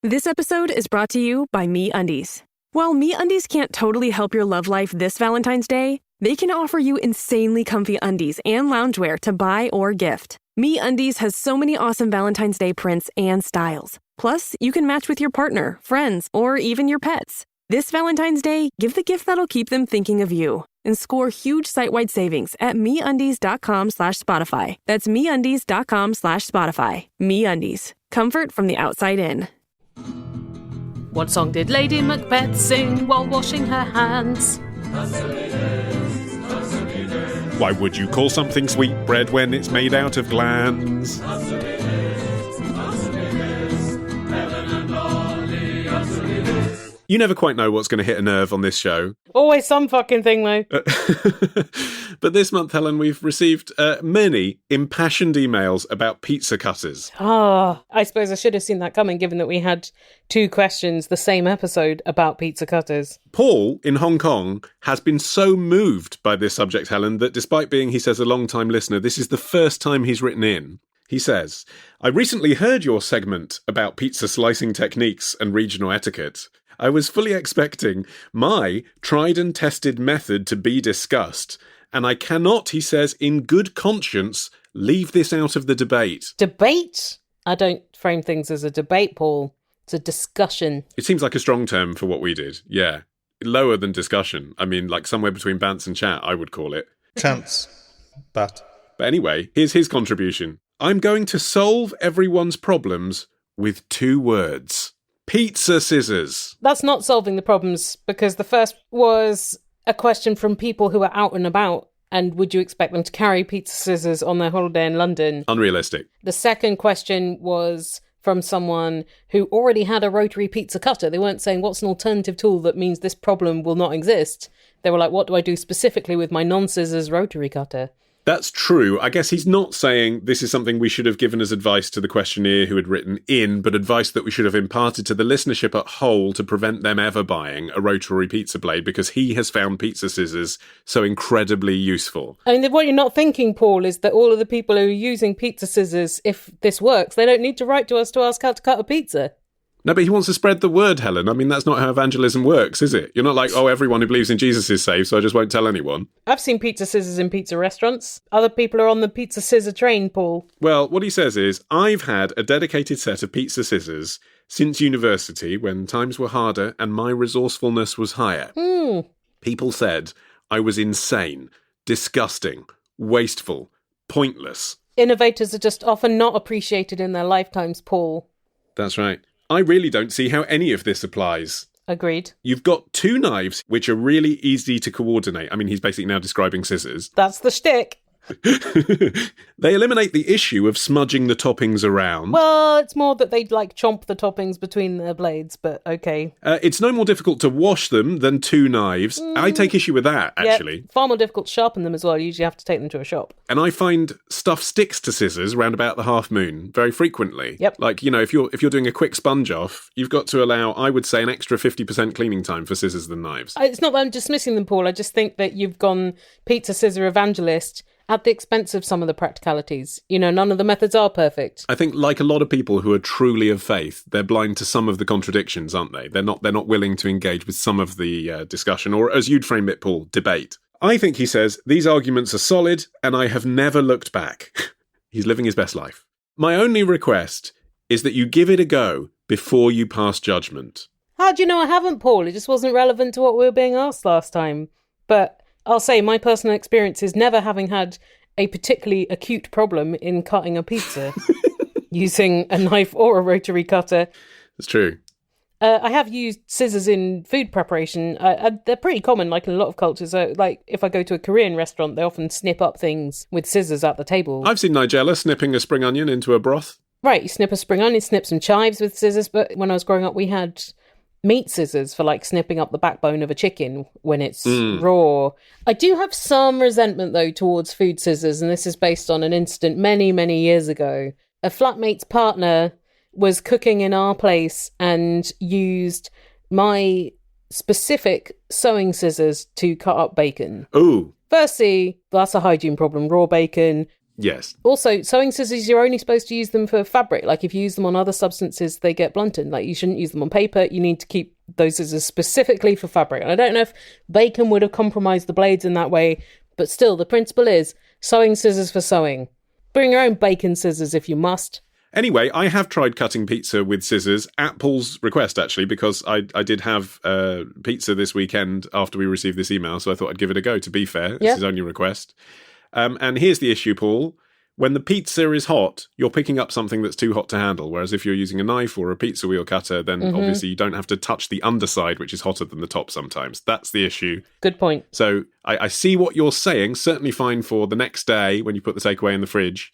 This episode is brought to you by MeUndies. While MeUndies can't totally help your love life this Valentine's Day, they can offer you insanely comfy undies and loungewear to buy or gift. MeUndies has so many awesome Valentine's Day prints and styles. Plus, you can match with your partner, friends, or even your pets. This Valentine's Day, give the gift that'll keep them thinking of you and score huge site-wide savings at MeUndies.com/Spotify. That's MeUndies.com/Spotify. MeUndies. Comfort from the outside in. What song did Lady Macbeth sing while washing her hands? Why would you call something sweetbread when it's made out of glands? You never quite know what's going to hit a nerve on this show. Always some fucking thing, though. But this month, Helen, we've received many impassioned emails about pizza cutters. I suppose I should have seen that coming, given that we had 2 questions the same episode about pizza cutters. Paul, in Hong Kong, has been so moved by this subject, Helen, that despite being, he says, a long-time listener, this is the first time he's written in. He says, I recently heard your segment about pizza slicing techniques and regional etiquette. I was fully expecting my tried and tested method to be discussed, and I cannot, he says, in good conscience, leave this out of the debate. Debate? I don't frame things as a debate, Paul. It's a discussion. It seems like a strong term for what we did, yeah. Lower than discussion. I mean, like somewhere between bants and chat, I would call it. Chance. But anyway, here's his contribution. I'm going to solve everyone's problems with 2 words. Pizza scissors. That's not solving the problems, because the first was a question from people who are out and about, and would you expect them to carry pizza scissors on their holiday in London? Unrealistic. The second question was from someone who already had a rotary pizza cutter. They weren't saying, what's an alternative tool that means this problem will not exist? They were like, what do I do specifically with my non-scissors rotary cutter? That's true. I guess he's not saying this is something we should have given as advice to the questionnaire who had written in, but advice that we should have imparted to the listenership at whole to prevent them ever buying a rotary pizza blade, because he has found pizza scissors so incredibly useful. I mean, what you're not thinking, Paul, is that all of the people who are using pizza scissors, if this works, they don't need to write to us to ask how to cut a pizza. No, but he wants to spread the word, Helen. I mean, that's not how evangelism works, is it? You're not like, oh, everyone who believes in Jesus is saved, so I just won't tell anyone. I've seen pizza scissors in pizza restaurants. Other people are on the pizza scissor train, Paul. Well, what he says is, I've had a dedicated set of pizza scissors since university, when times were harder and my resourcefulness was higher. People said I was insane, disgusting, wasteful, pointless. Innovators are just often not appreciated in their lifetimes, Paul. That's right. I really don't see how any of this applies. Agreed. You've got 2 knives which are really easy to coordinate. I mean, he's basically now describing scissors. That's the shtick. They eliminate the issue of smudging the toppings around. Well, it's more that they'd chomp the toppings between their blades, but okay. It's no more difficult to wash them than 2 knives. I take issue with that, actually. Yep. Far more difficult to sharpen them as well. You usually have to take them to a shop. And I find stuff sticks to scissors round about the half moon very frequently. Yep. Like, you know, if you're doing a quick sponge off, you've got to allow, I would say, an extra 50% cleaning time for scissors than knives. It's not that I'm dismissing them, Paul. I just think that you've gone pizza scissor evangelist at the expense of some of the practicalities. You know, none of the methods are perfect. I think, like a lot of people who are truly of faith, they're blind to some of the contradictions, aren't they? They're not willing to engage with some of the discussion, or as you'd frame it, Paul, debate. I think, he says, these arguments are solid, and I have never looked back. He's living his best life. My only request is that you give it a go before you pass judgment. How do you know I haven't, Paul? It just wasn't relevant to what we were being asked last time. But I'll say my personal experience is never having had a particularly acute problem in cutting a pizza using a knife or a rotary cutter. That's true. I have used scissors in food preparation. They're pretty common, like in a lot of cultures. Like if I go to a Korean restaurant, they often snip up things with scissors at the table. I've seen Nigella snipping a spring onion into a broth. Right, you snip a spring onion, snip some chives with scissors. But when I was growing up, we had meat scissors for snipping up the backbone of a chicken when it's raw. I do have some resentment, though, towards food scissors, and this is based on an incident many, many years ago. A flatmate's partner was cooking in our place and used my specific sewing scissors to cut up bacon. Ooh. Firstly, that's a hygiene problem. Raw bacon, Yes. Also, sewing scissors, you're only supposed to use them for fabric. Like, if you use them on other substances, they get blunted. Like, you shouldn't use them on paper. You need to keep those scissors specifically for fabric. And I don't know if bacon would have compromised the blades in that way, but still, the principle is sewing scissors for sewing. Bring your own bacon scissors if you must. Anyway, I have tried cutting pizza with scissors at Paul's request, actually, because I did have pizza this weekend after we received this email, so I thought I'd give it a go, to be fair. It's his only request. And here's the issue, Paul. When the pizza is hot, you're picking up something that's too hot to handle, whereas if you're using a knife or a pizza wheel cutter, then obviously you don't have to touch the underside, which is hotter than the top sometimes. That's the issue. Good point. So I see what you're saying, certainly fine for the next day when you put the takeaway in the fridge.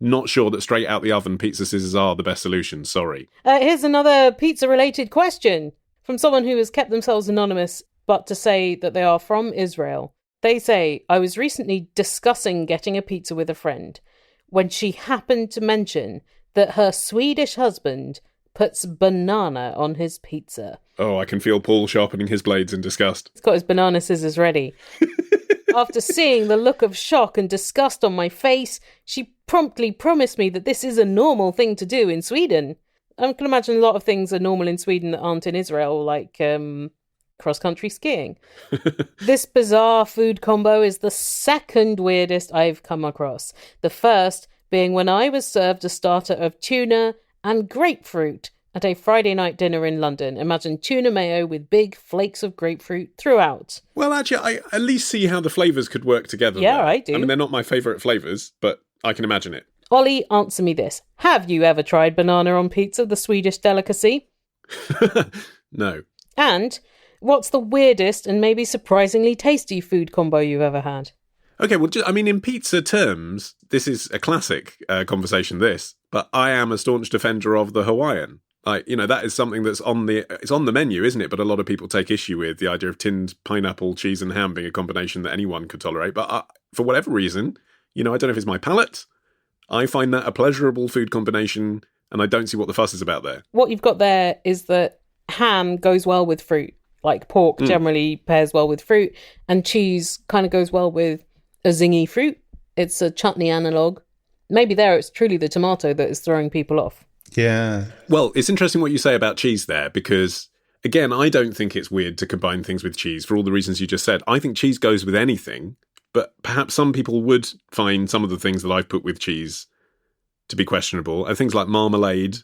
Not sure that straight out the oven pizza scissors are the best solution, sorry. Here's another pizza-related question from someone who has kept themselves anonymous, but to say that they are from Israel. They say, I was recently discussing getting a pizza with a friend when she happened to mention that her Swedish husband puts banana on his pizza. Oh, I can feel Paul sharpening his blades in disgust. He's got his banana scissors ready. After seeing the look of shock and disgust on my face, she promptly promised me that this is a normal thing to do in Sweden. I can imagine a lot of things are normal in Sweden that aren't in Israel, like cross-country skiing. This bizarre food combo is the second weirdest I've come across. The first being when I was served a starter of tuna and grapefruit at a Friday night dinner in London. Imagine tuna mayo with big flakes of grapefruit throughout. Well, actually, I at least see how the flavours could work together. Yeah, there. I do. I mean, they're not my favourite flavours, but I can imagine it. Ollie, answer me this. Have you ever tried banana on pizza, the Swedish delicacy? No. And what's the weirdest and maybe surprisingly tasty food combo you've ever had? Okay, well, in pizza terms, this is a classic conversation, but I am a staunch defender of the Hawaiian. Like, that is something that's it's on the menu, isn't it? But a lot of people take issue with the idea of tinned pineapple, cheese and ham being a combination that anyone could tolerate. But for whatever reason, I don't know if it's my palate, I find that a pleasurable food combination, and I don't see what the fuss is about there. What you've got there is that ham goes well with fruit. Like pork generally pairs well with fruit, and cheese kind of goes well with a zingy fruit. It's a chutney analogue. Maybe there it's truly the tomato that is throwing people off. Yeah. Well, it's interesting what you say about cheese there, because, again, I don't think it's weird to combine things with cheese for all the reasons you just said. I think cheese goes with anything, but perhaps some people would find some of the things that I've put with cheese to be questionable. And things like marmalade,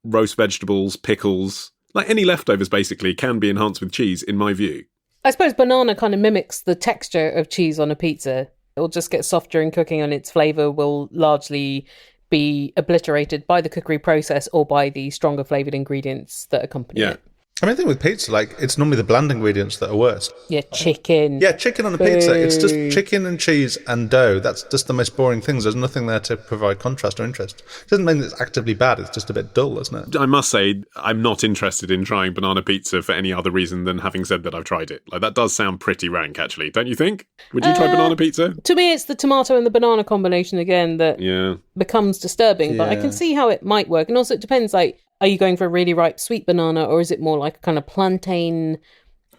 roast vegetables, pickles, like any leftovers basically can be enhanced with cheese, in my view. I suppose banana kind of mimics the texture of cheese on a pizza. It'll just get soft during cooking and its flavour will largely be obliterated by the cookery process or by the stronger flavoured ingredients that accompany it. I mean, I think with pizza, it's normally the bland ingredients that are worst. Yeah, chicken. Yeah, chicken on a pizza. It's just chicken and cheese and dough. That's just the most boring things. There's nothing there to provide contrast or interest. It doesn't mean it's actively bad. It's just a bit dull, isn't it? I must say, I'm not interested in trying banana pizza for any other reason than having said that I've tried it. Like, that does sound pretty rank, actually. Don't you think? Would you try banana pizza? To me, it's the tomato and the banana combination again that becomes disturbing. But I can see how it might work. And also, it depends, are you going for a really ripe sweet banana, or is it more like a kind of plantain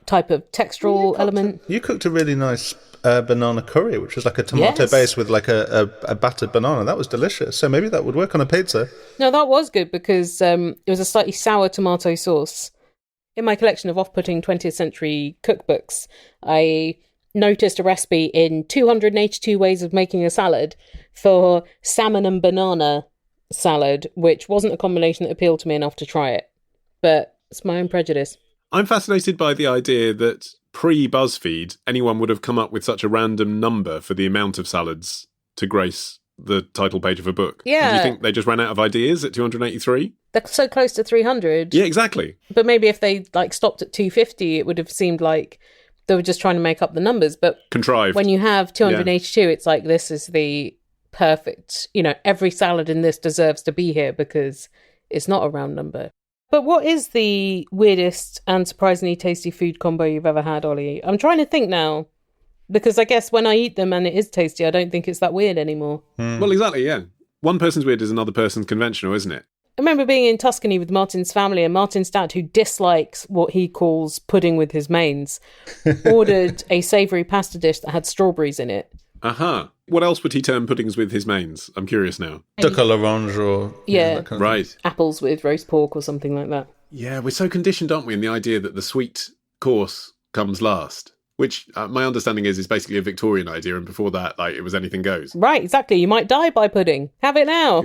type of textural element? You cooked a really nice banana curry, which was like a tomato base with like a battered banana. That was delicious. So maybe that would work on a pizza. No, that was good because it was a slightly sour tomato sauce. In my collection of off-putting 20th century cookbooks, I noticed a recipe in 282 ways of making a salad for salmon and banana salad, which wasn't a combination that appealed to me enough to try it. But it's my own prejudice. I'm fascinated by the idea that pre-BuzzFeed, anyone would have come up with such a random number for the amount of salads to grace the title page of a book. Yeah. Do you think they just ran out of ideas at 283? They're so close to 300. Yeah, exactly. But maybe if they stopped at 250, it would have seemed like they were just trying to make up the numbers. But contrived. When you have 282, it's like this is the perfect, every salad in this deserves to be here because it's not a round number. But what is the weirdest and surprisingly tasty food combo you've ever had, Ollie? I'm trying to think now, because I guess when I eat them and it is tasty, I don't think it's that weird anymore. Well, exactly, yeah. One person's weird is another person's conventional, isn't it? I remember being in Tuscany with Martin's family, and Martin's dad, who dislikes what he calls pudding with his mains, ordered a savoury pasta dish that had strawberries in it. Aha. What else would he turn puddings with his mains? I'm curious now. Duck à l'orange or... Yeah. that kind of Right. thing. Apples with roast pork or something like that. Yeah, we're so conditioned, aren't we, in the idea that the sweet course comes last, which my understanding is basically a Victorian idea, and before that, like, it was anything goes. Right, exactly. You might die by pudding. Have it now.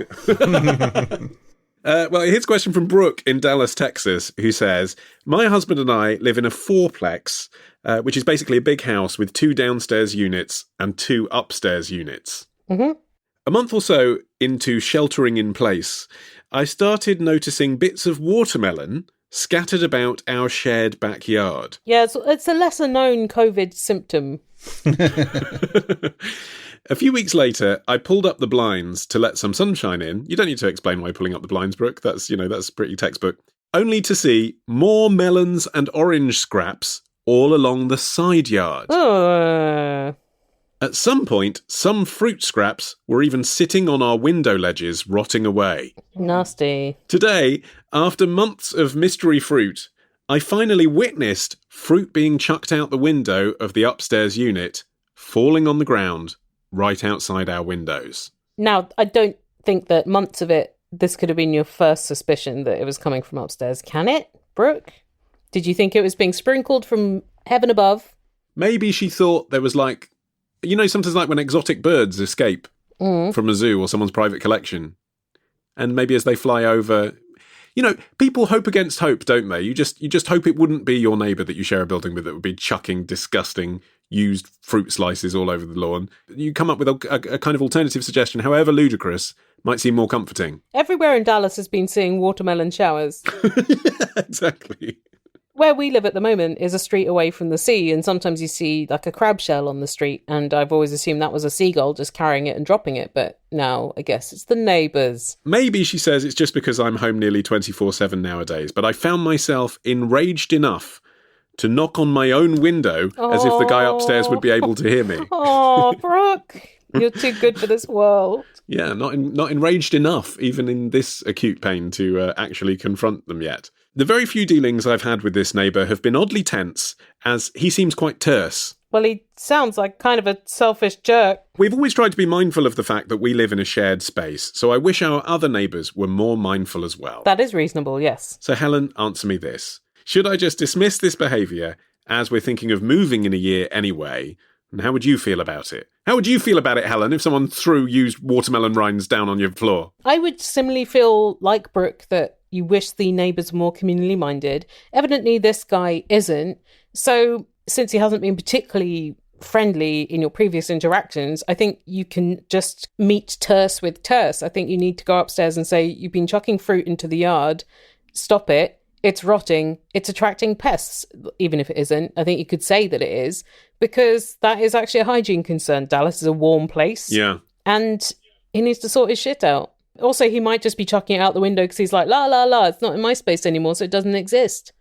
Well, here's a question from Brooke in Dallas, Texas, who says, my husband and I live in a fourplex, which is basically a big house with 2 downstairs units and 2 upstairs units. Mm-hmm. A month or so into sheltering in place, I started noticing bits of watermelon scattered about our shared backyard. Yeah, it's a lesser known COVID symptom. A few weeks later, I pulled up the blinds to let some sunshine in. You don't need to explain why pulling up the blinds, Brooke. That's pretty textbook. Only to see more melons and orange scraps all along the side yard. At some point, some fruit scraps were even sitting on our window ledges, rotting away. Nasty. Today, after months of mystery fruit, I finally witnessed fruit being chucked out the window of the upstairs unit, falling on the ground right outside our windows. Now, I don't think that months of it, this could have been your first suspicion that it was coming from upstairs. Can it, Brooke? Did you think it was being sprinkled from heaven above? Maybe she thought there was sometimes like when exotic birds escape from a zoo or someone's private collection. And maybe as they fly over, people hope against hope, don't they? You just hope it wouldn't be your neighbour that you share a building with that would be chucking disgusting used fruit slices all over the lawn. You come up with a kind of alternative suggestion, however ludicrous, might seem more comforting. Everywhere in Dallas has been seeing watermelon showers. Yeah, exactly. Where we live at the moment is a street away from the sea, and sometimes you see like a crab shell on the street, and I've always assumed that was a seagull just carrying it and dropping it, but now I guess it's the neighbours. Maybe, she says, it's just because I'm home nearly 24/7 nowadays, but I found myself enraged enough to knock on my own window as if the guy upstairs would be able to hear me. Oh, Brooke, you're too good for this world. Yeah, not enraged enough, even in this acute pain, to actually confront them yet. The very few dealings I've had with this neighbour have been oddly tense, as he seems quite terse. Well, he sounds like kind of a selfish jerk. We've always tried to be mindful of the fact that we live in a shared space, so I wish our other neighbours were more mindful as well. That is reasonable, yes. So Helen, answer me this. Should I just dismiss this behaviour as we're thinking of moving in a year anyway? And how would you feel about it? How would you feel about it, Helen, if someone threw used watermelon rinds down on your floor? I would similarly feel like Brooke that you wish the neighbours were more communally minded. Evidently, this guy isn't. So, since he hasn't been particularly friendly in your previous interactions, I think you can just meet terse with terse. I think you need to go upstairs and say, you've been chucking fruit into the yard. Stop it. It's rotting. It's attracting pests, even if it isn't. I think you could say that it is, because that is actually a hygiene concern. Dallas is a warm place. Yeah. And he needs to sort his shit out. Also, he might just be chucking it out the window because he's like, la, la, la, it's not in my space anymore, so it doesn't exist.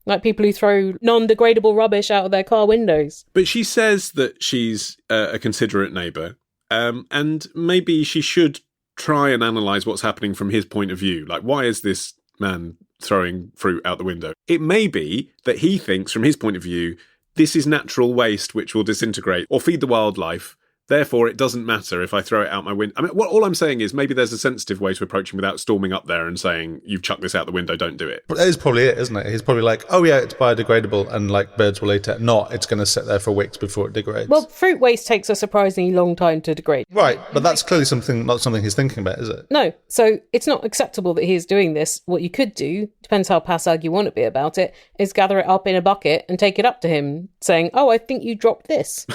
Like people who throw non-degradable rubbish out of their car windows. But she says that she's a considerate neighbour, and maybe she should try and analyse what's happening from his point of view. Like, why is this man throwing fruit out the window? It may be that he thinks, from his point of view, this is natural waste which will disintegrate or feed the wildlife. Therefore, it doesn't matter if I throw it out my window. I mean, all I'm saying is maybe there's a sensitive way to approach him without storming up there and saying, you've chucked this out the window, don't do it. But that is probably it, isn't it? He's probably like, oh yeah, it's biodegradable and like birds will eat it. Not, it's going to sit there for weeks before it degrades. Well, fruit waste takes a surprisingly long time to degrade. Right, but that's clearly not something he's thinking about, is it? No, so it's not acceptable that he is doing this. What you could do, depends how passag you want to be about it, is gather it up in a bucket and take it up to him, saying, oh, I think you dropped this.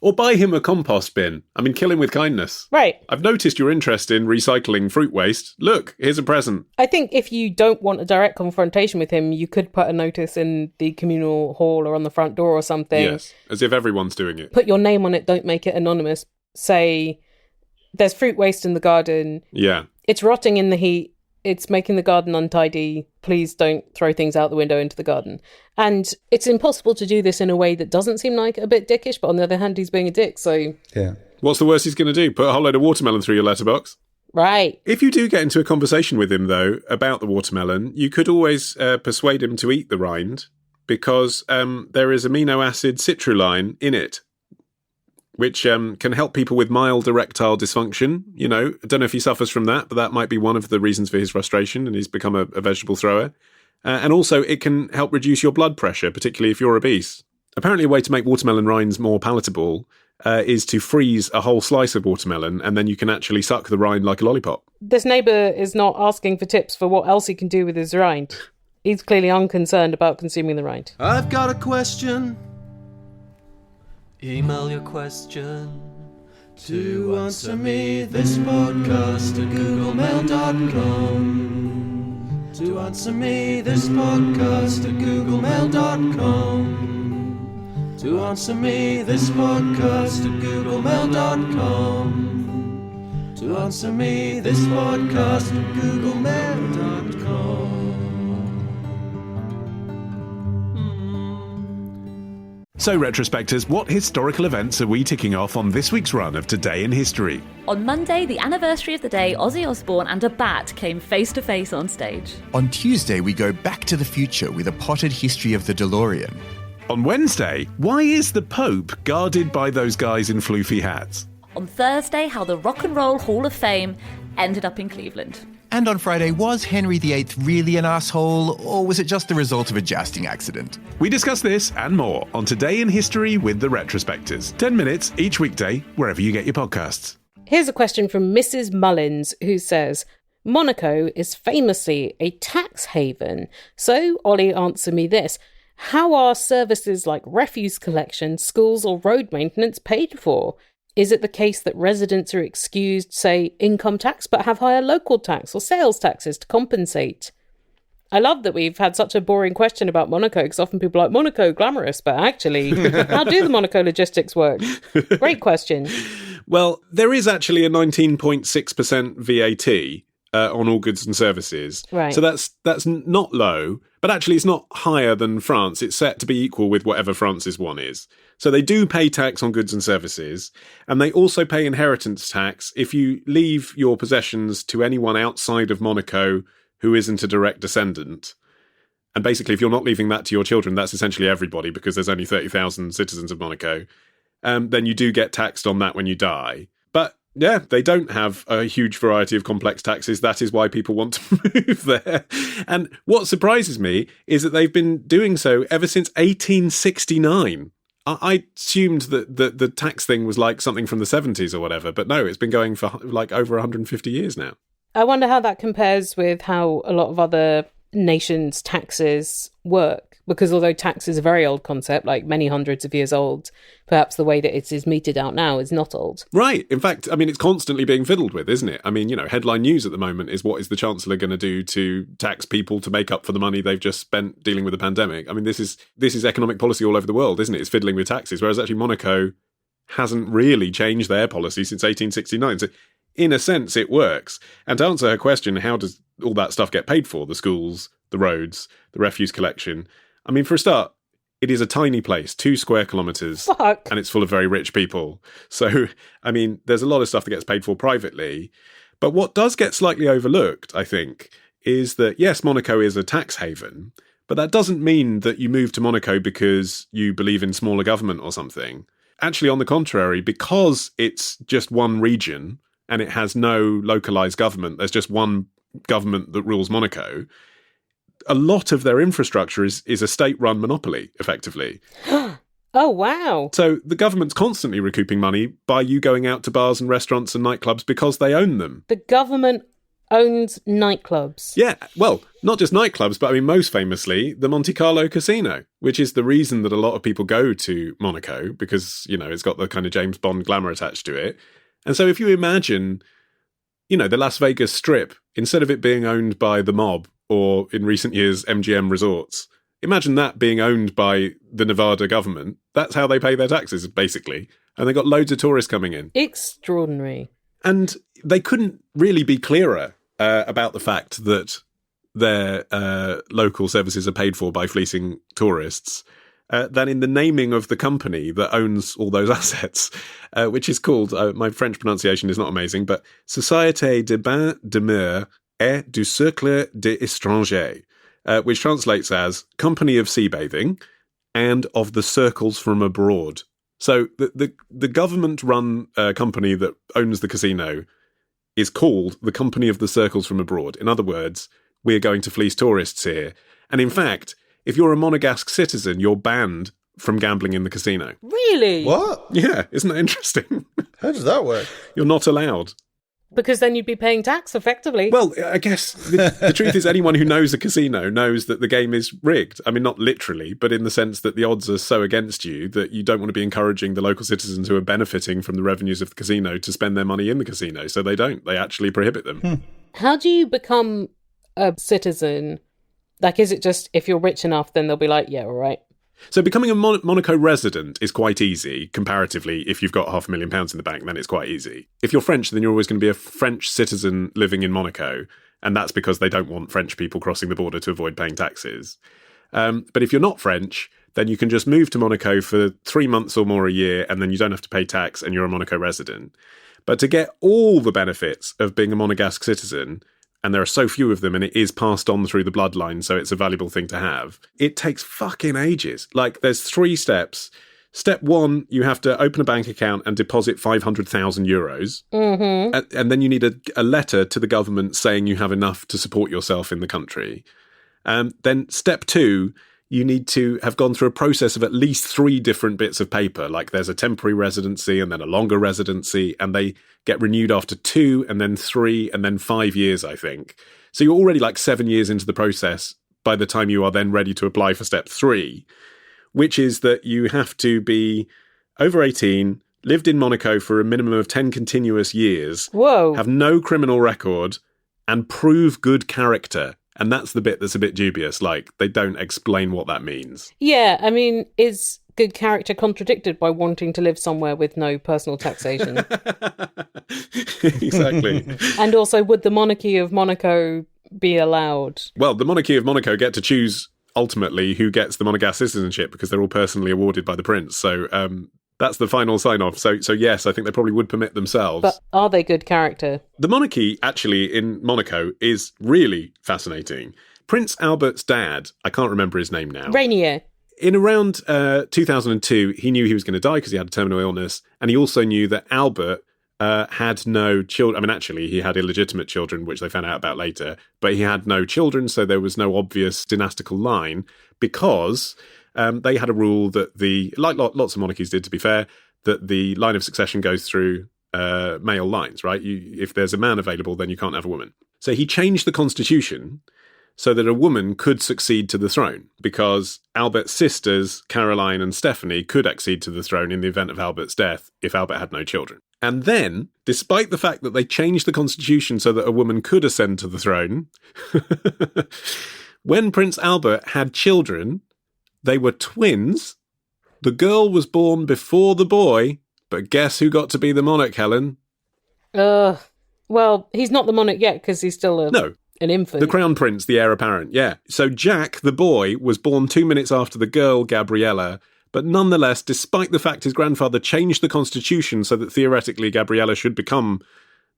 Or buy him a compost bin. I mean, kill him with kindness. Right. I've noticed your interest in recycling fruit waste. Look, here's a present. I think if you don't want a direct confrontation with him, you could put a notice in the communal hall or on the front door or something. Yes, as if everyone's doing it. Put your name on it, don't make it anonymous. Say, there's fruit waste in the garden. Yeah. It's rotting in the heat. It's making the garden untidy. Please don't throw things out the window into the garden. And it's impossible to do this in a way that doesn't seem like a bit dickish, but on the other hand, he's being a dick, so... Yeah. What's the worst he's going to do? Put a whole load of watermelon through your letterbox? Right. If you do get into a conversation with him, though, about the watermelon, you could always persuade him to eat the rind, because there is amino acid citrulline in it, which can help people with mild erectile dysfunction. You know, I don't know if he suffers from that, but that might be one of the reasons for his frustration, and he's become a vegetable thrower. And also, it can help reduce your blood pressure, particularly if you're obese. Apparently, a way to make watermelon rinds more palatable is to freeze a whole slice of watermelon, and then you can actually suck the rind like a lollipop. This neighbour is not asking for tips for what else he can do with his rind. He's clearly unconcerned about consuming the rind. I've got a question. Email your question to answer me this podcast at googlemail.com. To answer me this podcast at googlemail.com. To answer me this podcast at googlemail.com. To answer me this podcast at googlemail.com. So, retrospectors, what historical events are we ticking off on this week's run of Today in History? On Monday, the anniversary of the day Ozzy Osbourne and a bat came face to face on stage. On Tuesday, we go back to the future with a potted history of the DeLorean. On Wednesday, why is the Pope guarded by those guys in floofy hats? On Thursday, how the Rock and Roll Hall of Fame ended up in Cleveland. And on Friday, was Henry VIII really an asshole, or was it just the result of a jousting accident? We discuss this and more on Today in History with the Retrospectors. 10 minutes each weekday, wherever you get your podcasts. Here's a question from Mrs. Mullins, who says, Monaco is famously a tax haven. So, Ollie, answer me this. How are services like refuse collection, schools or road maintenance paid for? Is it the case that residents are excused, say, income tax, but have higher local tax or sales taxes to compensate? I love that we've had such a boring question about Monaco, because often people are like, Monaco, glamorous, but actually, how do the Monaco logistics work? Great question. Well, there is actually a 19.6% VAT on all goods and services. Right. So that's not low, but actually it's not higher than France. It's set to be equal with whatever France's one is. So they do pay tax on goods and services, and they also pay inheritance tax if you leave your possessions to anyone outside of Monaco who isn't a direct descendant. And basically, if you're not leaving that to your children, that's essentially everybody, because there's only 30,000 citizens of Monaco. Then you do get taxed on that when you die. But yeah, they don't have a huge variety of complex taxes. That is why people want to move there. And what surprises me is that they've been doing so ever since 1869. I assumed that the tax thing was like something from the 70s or whatever, but no, it's been going for like over 150 years now. I wonder how that compares with how a lot of other nations' taxes work. Because although tax is a very old concept, like many hundreds of years old, perhaps the way that it is meted out now is not old. Right. In fact, I mean, it's constantly being fiddled with, isn't it? I mean, you know, headline news at the moment is what is the Chancellor going to do to tax people to make up for the money they've just spent dealing with the pandemic? I mean, this is economic policy all over the world, isn't it? It's fiddling with taxes, whereas actually Monaco hasn't really changed their policy since 1869. So in a sense, it works. And to answer her question, how does all that stuff get paid for? The schools, the roads, the refuse collection. I mean, for a start, it is a tiny place, 2 square kilometres, and it's full of very rich people. So, I mean, there's a lot of stuff that gets paid for privately. But what does get slightly overlooked, I think, is that, yes, Monaco is a tax haven, but that doesn't mean that you move to Monaco because you believe in smaller government or something. Actually, on the contrary, because it's just one region and it has no localised government, there's just one government that rules Monaco, a lot of their infrastructure is a state-run monopoly, effectively. Oh, wow. So the government's constantly recouping money by you going out to bars and restaurants and nightclubs because they own them. The government owns nightclubs. Yeah, well, not just nightclubs, but I mean, most famously, the Monte Carlo Casino, which is the reason that a lot of people go to Monaco, because, you know, it's got the kind of James Bond glamour attached to it. And so if you imagine, you know, the Las Vegas Strip, instead of it being owned by the mob, or in recent years, MGM Resorts. Imagine that being owned by the Nevada government. That's how they pay their taxes, basically. And they got loads of tourists coming in. Extraordinary. And they couldn't really be clearer about the fact that their local services are paid for by fleecing tourists than in the naming of the company that owns all those assets, which is called, my French pronunciation is not amazing, but Société des Bains de Mer et du Cercle des Étrangers, which translates as Company of Sea Bathing and of the Circles from Abroad. So the government-run company that owns the casino is called the Company of the Circles from Abroad. In other words, we're going to fleece tourists here. And in fact, if you're a Monegasque citizen, you're banned from gambling in the casino. Really? What? Yeah, isn't that interesting? How does that work? You're not allowed. Because then you'd be paying tax, effectively. Well, I guess the truth is anyone who knows a casino knows that the game is rigged. I mean, not literally, but in the sense that the odds are so against you that you don't want to be encouraging the local citizens who are benefiting from the revenues of the casino to spend their money in the casino. So they don't. They actually prohibit them. How do you become a citizen? Like, is it just if you're rich enough, then they'll be like, yeah, all right. So becoming a Monaco resident is quite easy, comparatively. If you've got £500,000 in the bank, then it's quite easy. If you're French, then you're always going to be a French citizen living in Monaco, and that's because they don't want French people crossing the border to avoid paying taxes. But if you're not French, then you can just move to Monaco for 3 months or more a year, and then you don't have to pay tax, and you're a Monaco resident. But to get all the benefits of being a Monegasque citizen, and there are so few of them, and it is passed on through the bloodline, so it's a valuable thing to have. It takes fucking ages. Like, there's 3 steps. Step 1, you have to open a bank account and deposit 500,000 euros. Mm-hmm. And then you need a letter to the government saying you have enough to support yourself in the country. Then step 2, you need to have gone through a process of at least 3 different bits of paper. Like there's a temporary residency and then a longer residency, and they get renewed after 2 and then 3 and then 5 years, I think. So you're already like 7 years into the process by the time you are then ready to apply for step 3, which is that you have to be over 18, lived in Monaco for a minimum of 10 continuous years, Whoa. have no criminal record, and prove good character. And that's the bit that's a bit dubious. Like, they don't explain what that means. Yeah, I mean, is good character contradicted by wanting to live somewhere with no personal taxation? Exactly. And also, would the monarchy of Monaco be allowed? Well, the monarchy of Monaco get to choose, ultimately, who gets the Monegasque citizenship, because they're all personally awarded by the prince. So that's the final sign-off. So yes, I think they probably would permit themselves. But are they good character? The monarchy, actually, in Monaco is really fascinating. Prince Albert's dad, I can't remember his name now. Rainier. In around 2002, he knew he was going to die because he had a terminal illness. And he also knew that Albert had no children. I mean, actually, he had illegitimate children, which they found out about later. But he had no children, so there was no obvious dynastical line, because they had a rule that like lots of monarchies did, to be fair, that the line of succession goes through male lines, right? If there's a man available, then you can't have a woman. So he changed the constitution so that a woman could succeed to the throne, because Albert's sisters, Caroline and Stephanie, could accede to the throne in the event of Albert's death if Albert had no children. And then, despite the fact that they changed the constitution so that a woman could ascend to the throne, when Prince Albert had children, they were twins. The girl was born before the boy, but guess who got to be the monarch, Helen? Well, he's not the monarch yet because he's still an infant. The crown prince, the heir apparent, yeah. So Jack, the boy, was born 2 minutes after the girl, Gabriella, but nonetheless, despite the fact his grandfather changed the constitution so that theoretically Gabriella should become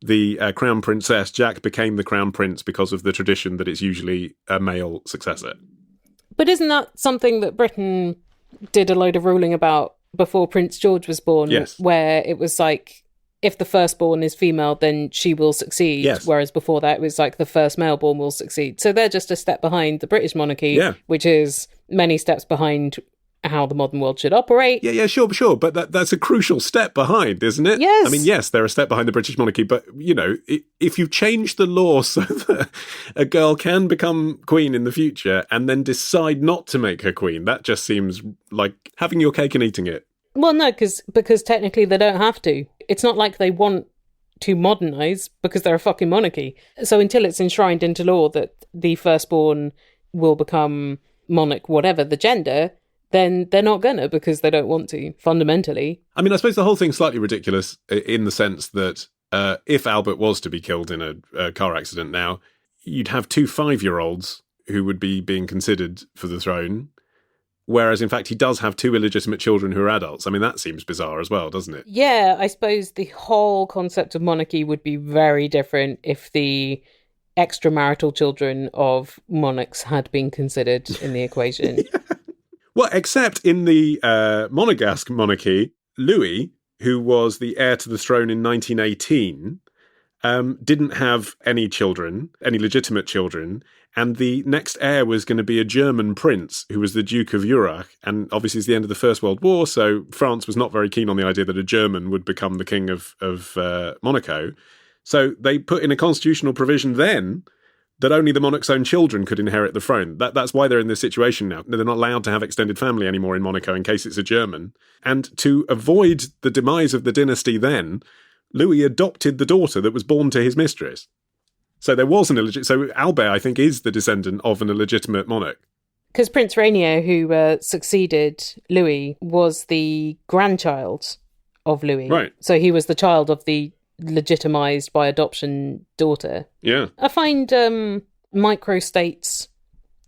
the crown princess, Jack became the crown prince because of the tradition that it's usually a male successor. But isn't that something that Britain did a load of ruling about before Prince George was born? Yes. Where it was like, if the firstborn is female, then she will succeed. Yes. Whereas before that, it was like the first maleborn will succeed. So they're just a step behind the British monarchy, which is many steps behind how the modern world should operate. Yeah, sure. But that's a crucial step behind, isn't it? Yes. I mean, yes, they're a step behind the British monarchy, but, you know, if you change the law so that a girl can become queen in the future and then decide not to make her queen, that just seems like having your cake and eating it. Well, no, because technically they don't have to. It's not like they want to modernise because they're a fucking monarchy. So until it's enshrined into law that the firstborn will become monarch, whatever the gender, then they're not gonna, because they don't want to, fundamentally. I mean, I suppose the whole thing's slightly ridiculous in the sense that if Albert was to be killed in a car accident now, you'd have 2 5-year-olds who would be being considered for the throne, whereas, in fact, he does have 2 illegitimate children who are adults. I mean, that seems bizarre as well, doesn't it? Yeah, I suppose the whole concept of monarchy would be very different if the extramarital children of monarchs had been considered in the equation. Well, except in the Monegasque monarchy, Louis, who was the heir to the throne in 1918, didn't have any children, any legitimate children, and the next heir was going to be a German prince who was the Duke of Urach. And obviously it's the end of the First World War, so France was not very keen on the idea that a German would become the king of Monaco. So they put in a constitutional provision then that only the monarch's own children could inherit the throne. That's why they're in this situation now. They're not allowed to have extended family anymore in Monaco in case it's a German. And to avoid the demise of the dynasty then, Louis adopted the daughter that was born to his mistress. So there was an illegitimate... So Albert, I think, is the descendant of an illegitimate monarch. Because Prince Rainier, who succeeded Louis, was the grandchild of Louis. Right. So he was the child of the legitimised by adoption daughter. Yeah. I find microstates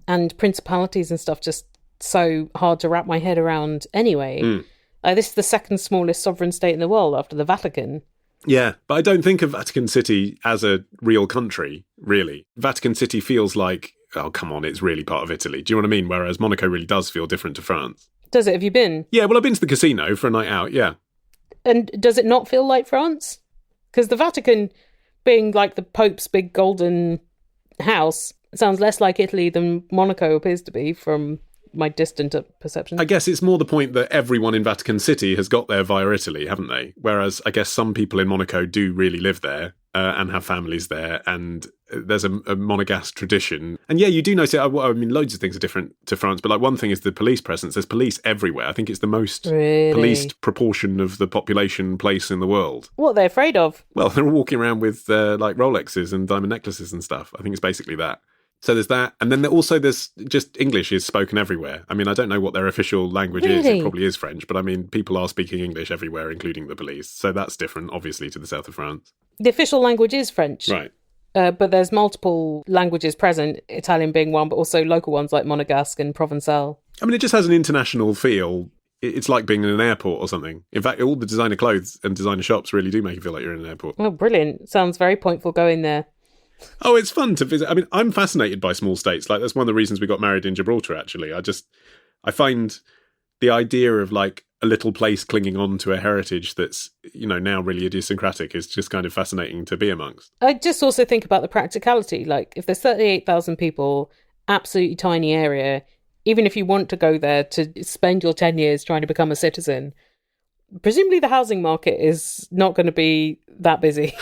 and principalities and stuff just so hard to wrap my head around anyway. This is the second smallest sovereign state in the world after the Vatican. Yeah, but I don't think of Vatican City as a real country, really. Vatican City feels like, oh, come on, it's really part of Italy. Do you know what I mean? Whereas Monaco really does feel different to France. Does it? Have you been? Yeah, well, I've been to the casino for a night out, yeah. And does it not feel like France? Because the Vatican, being like the Pope's big golden house, sounds less like Italy than Monaco appears to be from my distant perception. I guess it's more the point that everyone in Vatican City has got there via Italy, haven't they? Whereas I guess some people in Monaco do really live there and have families there, and there's a Monegasque tradition. And yeah, you do notice, I mean, loads of things are different to France, but like one thing is the police presence. There's police everywhere. I think it's the most policed proportion of the population place in the world. What are they afraid of? Well, they're walking around with like Rolexes and diamond necklaces and stuff. I think it's basically that. So there's that. And then there's just English is spoken everywhere. I mean, I don't know what their official language is. It probably is French. But I mean, people are speaking English everywhere, including the police. So that's different, obviously, to the south of France. The official language is French. Right. But there's multiple languages present, Italian being one, but also local ones like Monegasque and Provençal. I mean, it just has an international feel. It's like being in an airport or something. In fact, all the designer clothes and designer shops really do make you feel like you're in an airport. Oh, brilliant. Sounds very pointful going there. Oh, it's fun to visit. I mean, I'm fascinated by small states. Like, that's one of the reasons we got married in Gibraltar, actually. I find the idea of, like, a little place clinging on to a heritage that's, you know, now really idiosyncratic is just kind of fascinating to be amongst. I just also think about the practicality. Like, if there's 38,000 people, absolutely tiny area, even if you want to go there to spend your 10 years trying to become a citizen, presumably the housing market is not going to be that busy.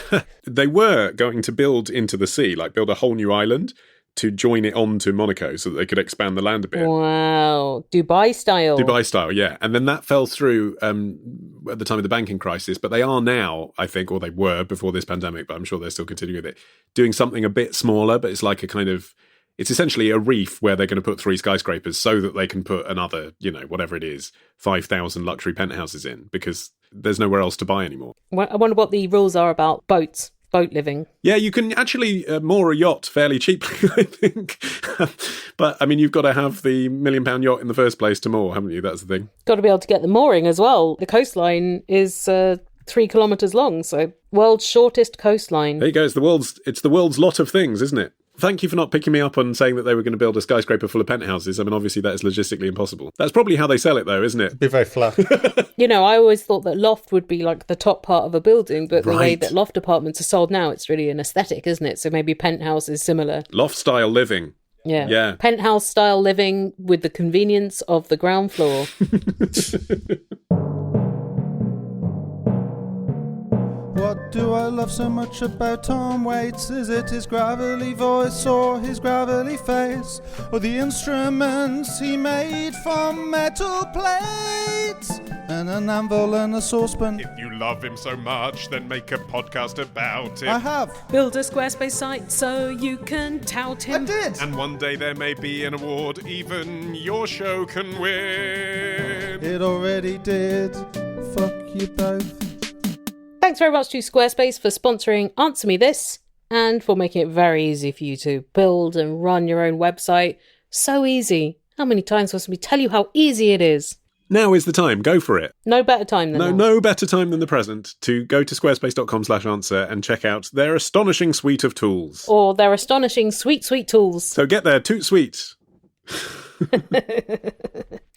They were going to build into the sea, like build a whole new island to join it on to Monaco so that they could expand the land a bit. Wow. Dubai style. Dubai style, yeah. And then that fell through at the time of the banking crisis. But they are now, I think, or they were before this pandemic, but I'm sure they're still continuing with it, doing something a bit smaller, but it's like a kind of... It's essentially a reef where they're going to put 3 skyscrapers so that they can put another, you know, whatever it is, 5,000 luxury penthouses in, because there's nowhere else to buy anymore. I wonder what the rules are about boat living. Yeah, you can actually moor a yacht fairly cheaply, I think. But, I mean, you've got to have the £1 million yacht in the first place to moor, haven't you? That's the thing. Got to be able to get the mooring as well. The coastline is 3 kilometres long, so world's shortest coastline. There you go. It's the world's lot of things, isn't it? Thank you for not picking me up on saying that they were going to build a skyscraper full of penthouses. I mean, obviously that is logistically impossible. That's probably how they sell it, though, isn't it? It'd be very flat. You know, I always thought that loft would be like the top part of a building, but the way that loft apartments are sold now, it's really an aesthetic, isn't it? So maybe penthouse is similar. Loft-style living. Yeah. Penthouse-style living with the convenience of the ground floor. What do I love so much about Tom Waits? Is it his gravelly voice or his gravelly face? Or the instruments he made from metal plates? And an anvil and a saucepan. If you love him so much, then make a podcast about it. I have. Build a Squarespace site so you can tout him. I did. And one day there may be an award even your show can win. It already did. Fuck you both. Thanks very much to Squarespace for sponsoring Answer Me This and for making it very easy for you to build and run your own website. So easy. How many times must we tell you how easy it is? Now is the time. Go for it. No better time than now. No better time than the present to go to squarespace.com/answer and check out their astonishing suite of tools. Or their astonishing sweet, sweet tools. So get there, toot sweet.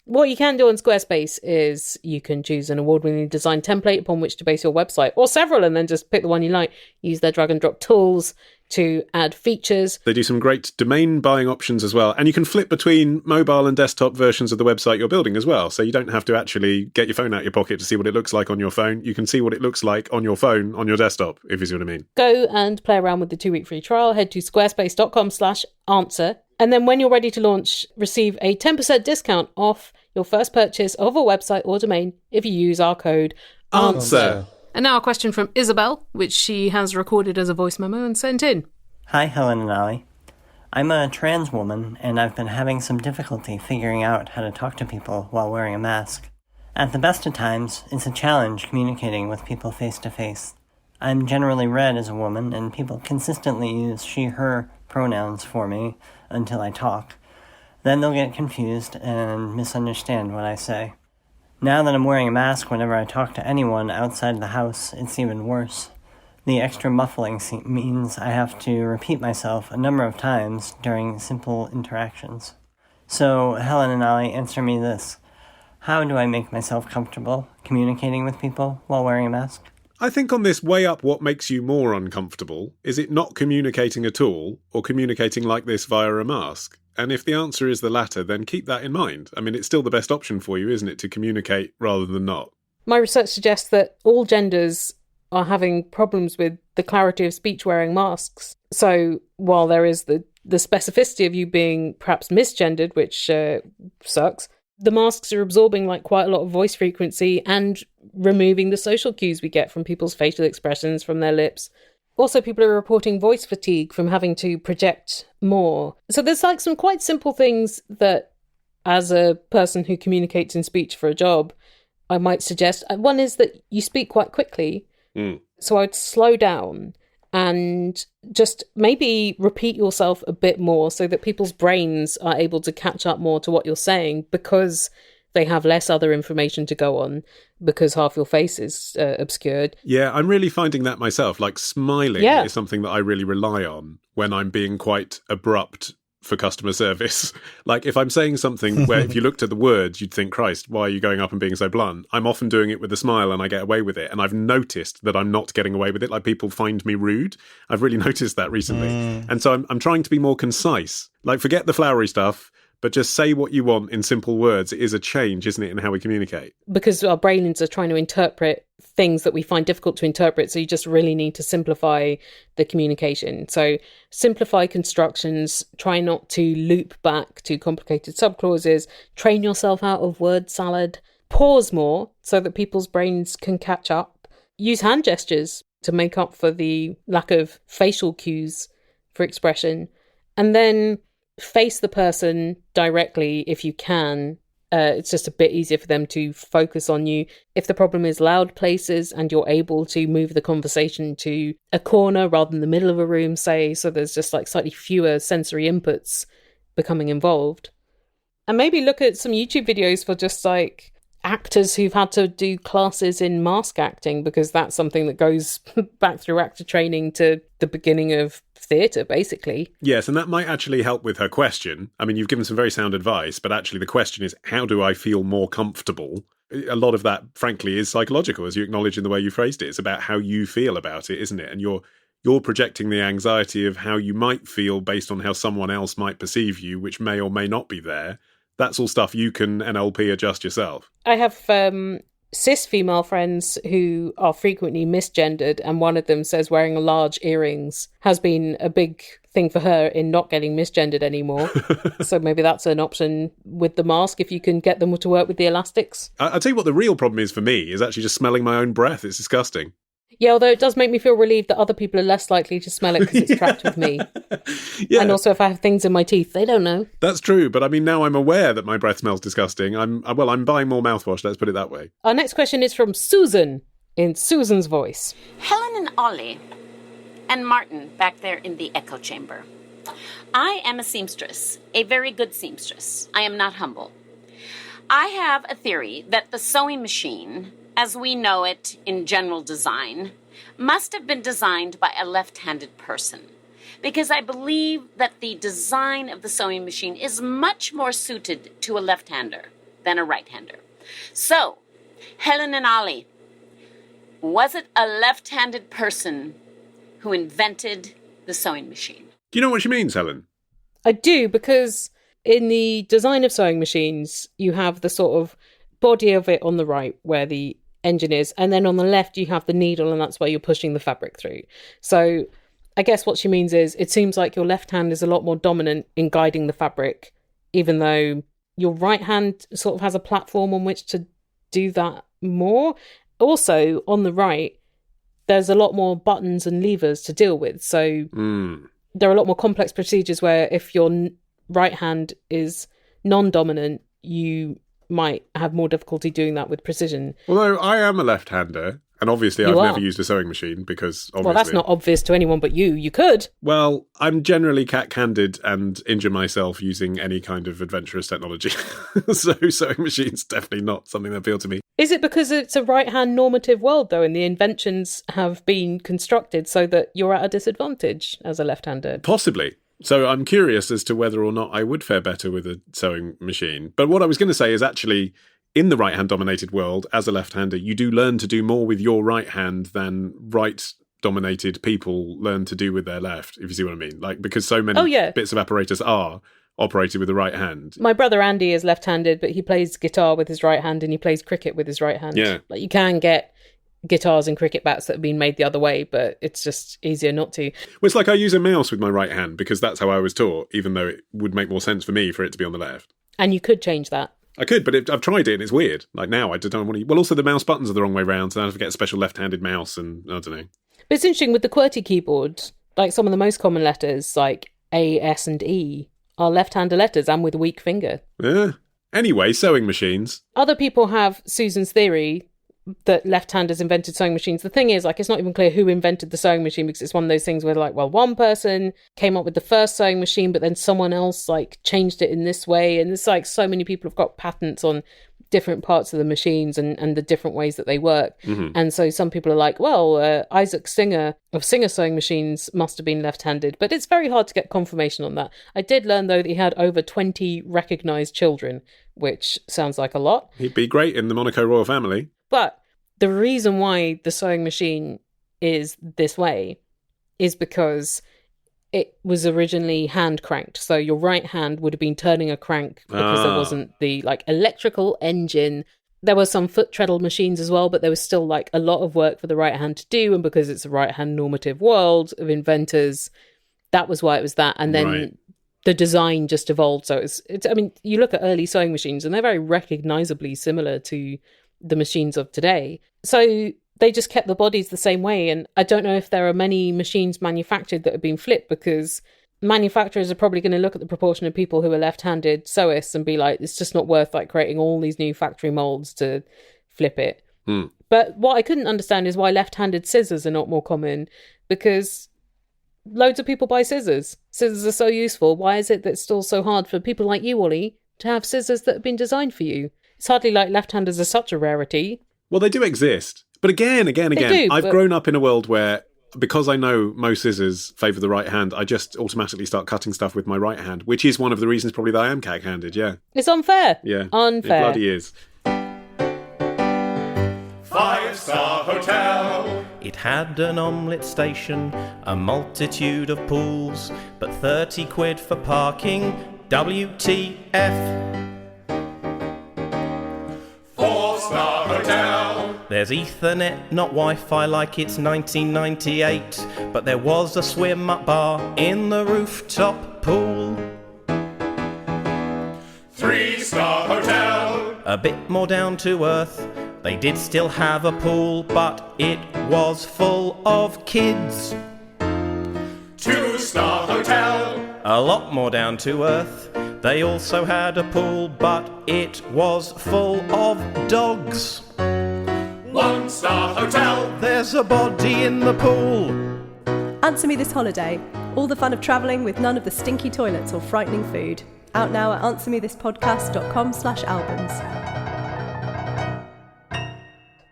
What you can do on Squarespace is you can choose an award-winning design template upon which to base your website, or several, and then just pick the one you like. Use their drag-and-drop tools to add features. They do some great domain buying options as well. And you can flip between mobile and desktop versions of the website you're building as well. So you don't have to actually get your phone out your pocket to see what it looks like on your phone. You can see what it looks like on your phone, on your desktop, if you see what I mean. Go and play around with the 2-week free trial. Head to squarespace.com/answer. And then when you're ready to launch, receive a 10% discount off your first purchase of a website or domain if you use our code ANSWER. And now a question from Isabel, which she has recorded as a voice memo and sent in. Hi, Helen and Ollie. I'm a trans woman, and I've been having some difficulty figuring out how to talk to people while wearing a mask. At the best of times, it's a challenge communicating with people face to face. I'm generally read as a woman, and people consistently use she, her pronouns for me until I talk. Then they'll get confused and misunderstand what I say. Now that I'm wearing a mask whenever I talk to anyone outside the house, it's even worse. The extra muffling means I have to repeat myself a number of times during simple interactions. So, Helen and Ollie, answer me this. How do I make myself comfortable communicating with people while wearing a mask? I think on this, weigh up what makes you more uncomfortable. Is it not communicating at all, or communicating like this via a mask? And if the answer is the latter, then keep that in mind. I mean, it's still the best option for you, isn't it, to communicate rather than not? My research suggests that all genders are having problems with the clarity of speech wearing masks. So while there is the specificity of you being perhaps misgendered, which sucks, the masks are absorbing like quite a lot of voice frequency and removing the social cues we get from people's facial expressions, from their lips. Also, people are reporting voice fatigue from having to project more. So there's like some quite simple things that, as a person who communicates in speech for a job, I might suggest. One is that you speak quite quickly. So I'd slow down and just maybe repeat yourself a bit more so that people's brains are able to catch up more to what you're saying, because they have less other information to go on, because half your face is obscured. Yeah, I'm really finding that myself. Like, smiling is something that I really rely on when I'm being quite abrupt for customer service. Like, if I'm saying something where if you looked at the words, you'd think, Christ, why are you going up and being so blunt? I'm often doing it with a smile and I get away with it. And I've noticed that I'm not getting away with it. Like, people find me rude. I've really noticed that recently. And so I'm trying to be more concise. Like, forget the flowery stuff, but just say what you want in simple words. It is a change, isn't it, in how we communicate? Because our brains are trying to interpret things that we find difficult to interpret. So you just really need to simplify the communication. So simplify constructions, try not to loop back to complicated subclauses, train yourself out of word salad, pause more so that people's brains can catch up, use hand gestures to make up for the lack of facial cues for expression, and then face the person directly if you can. It's just a bit easier for them to focus on you. If the problem is loud places and you're able to move the conversation to a corner rather than the middle of a room, say, so there's just like slightly fewer sensory inputs becoming involved. And maybe look at some YouTube videos for just like actors who've had to do classes in mask acting, because that's something that goes back through actor training to the beginning of theatre, basically. Yes, and that might actually help with her question. I mean, you've given some very sound advice, but actually the question is, how do I feel more comfortable? A lot of that, frankly, is psychological, as you acknowledge in the way you phrased it. It's about how you feel about it, isn't it? And you're projecting the anxiety of how you might feel based on how someone else might perceive you, which may or may not be there. That's all stuff you can NLP adjust yourself. I have cis female friends who are frequently misgendered, and one of them says wearing large earrings has been a big thing for her in not getting misgendered anymore. So maybe that's an option with the mask, if you can get them to work with the elastics. I'll tell you what the real problem is for me is actually just smelling my own breath. It's disgusting. Yeah, although it does make me feel relieved that other people are less likely to smell it because it's trapped with me. Yeah. And also if I have things in my teeth, they don't know. That's true, but I mean, now I'm aware that my breath smells disgusting. I'm buying more mouthwash, let's put it that way. Our next question is from Susan, in Susan's voice. Helen and Ollie, and Martin back there in the echo chamber. I am a seamstress, a very good seamstress. I am not humble. I have a theory that the sewing machine, as we know it in general design, must have been designed by a left-handed person, because I believe that the design of the sewing machine is much more suited to a left-hander than a right-hander. So, Helen and Ollie, was it a left-handed person who invented the sewing machine? Do you know what she means, Helen? I do, because in the design of sewing machines, you have the sort of body of it on the right where the engine is, and then on the left you have the needle, and that's where you're pushing the fabric through. So I guess what she means is it seems like your left hand is a lot more dominant in guiding the fabric, even though your right hand sort of has a platform on which to do that more. Also, on the right, there's a lot more buttons and levers to deal with. So there are a lot more complex procedures where if your right hand is non-dominant, you might have more difficulty doing that with precision. Although I am a left-hander, and obviously I've never used a sewing machine because obviously... Well, that's not obvious to anyone but you. You could. Well, I'm generally cat-candid and injure myself using any kind of adventurous technology. So sewing machines definitely not something that appeal to me. Is it because it's a right-hand normative world, though, and the inventions have been constructed so that you're at a disadvantage as a left-hander? Possibly. So I'm curious as to whether or not I would fare better with a sewing machine. But what I was going to say is actually, in the right-hand dominated world, as a left-hander, you do learn to do more with your right hand than right-dominated people learn to do with their left, if you see what I mean. Like, because so many bits of apparatus are operated with the right hand. My brother Andy is left-handed, but he plays guitar with his right hand and he plays cricket with his right hand. Yeah. Like, you can get guitars and cricket bats that have been made the other way, but it's just easier not to. Well, it's like I use a mouse with my right hand because that's how I was taught, even though it would make more sense for me for it to be on the left. And you could change that. I could, but I've tried it and it's weird. Like now, I don't want to... Well, also the mouse buttons are the wrong way round, so I have to get a special left-handed mouse and I don't know. But it's interesting with the QWERTY keyboard, like some of the most common letters, like A, S and E, are left-hander letters and with a weak finger. Yeah. Anyway, sewing machines. Other people have Susan's theory that left-handers invented sewing machines. The thing is, like, it's not even clear who invented the sewing machine, because it's one of those things where, like, well, one person came up with the first sewing machine, but then someone else, like, changed it in this way. And it's like so many people have got patents on different parts of the machines and the different ways that they work. Mm-hmm. And so some people are like, well, Isaac Singer of Singer Sewing Machines must have been left-handed. But it's very hard to get confirmation on that. I did learn, though, that he had over 20 recognised children, which sounds like a lot. He'd be great in the Monaco royal family. But the reason why the sewing machine is this way is because it was originally hand cranked. So your right hand would have been turning a crank because there wasn't the like electrical engine. There were some foot treadle machines as well, but there was still like a lot of work for the right hand to do. And because it's a right hand normative world of inventors, that was why it was that. And then the design just evolved. So it's I mean, you look at early sewing machines and they're very recognizably similar to the machines of today. So they just kept the bodies the same way. And I don't know if there are many machines manufactured that have been flipped, because manufacturers are probably going to look at the proportion of people who are left-handed sewists and be like, it's just not worth like creating all these new factory molds to flip it. But what I couldn't understand is why left-handed scissors are not more common, because loads of people buy scissors. Scissors are so useful. Why is it that it's still so hard for people like you, Ollie, to have scissors that have been designed for you? It's hardly like left-handers are such a rarity. Well, they do exist. But again, I've grown up in a world where, because I know most scissors favour the right hand, I just automatically start cutting stuff with my right hand, which is one of the reasons probably that I am cat-handed, yeah. It's unfair. Yeah. Unfair. It bloody is. 5-star hotel. It had an omelette station, a multitude of pools, but 30 quid for parking, WTF. 4-star hotel. There's Ethernet, not Wi-Fi like it's 1998, but there was a swim-up bar in the rooftop pool. 3-star hotel. A bit more down to earth. They did still have a pool, but it was full of kids. 2-star hotel. A lot more down to earth. They also had a pool, but it was full of dogs. 1-star hotel. There's a body in the pool. Answer Me This Holiday. All the fun of travelling with none of the stinky toilets or frightening food. Out now at answermethispodcast.com/albums.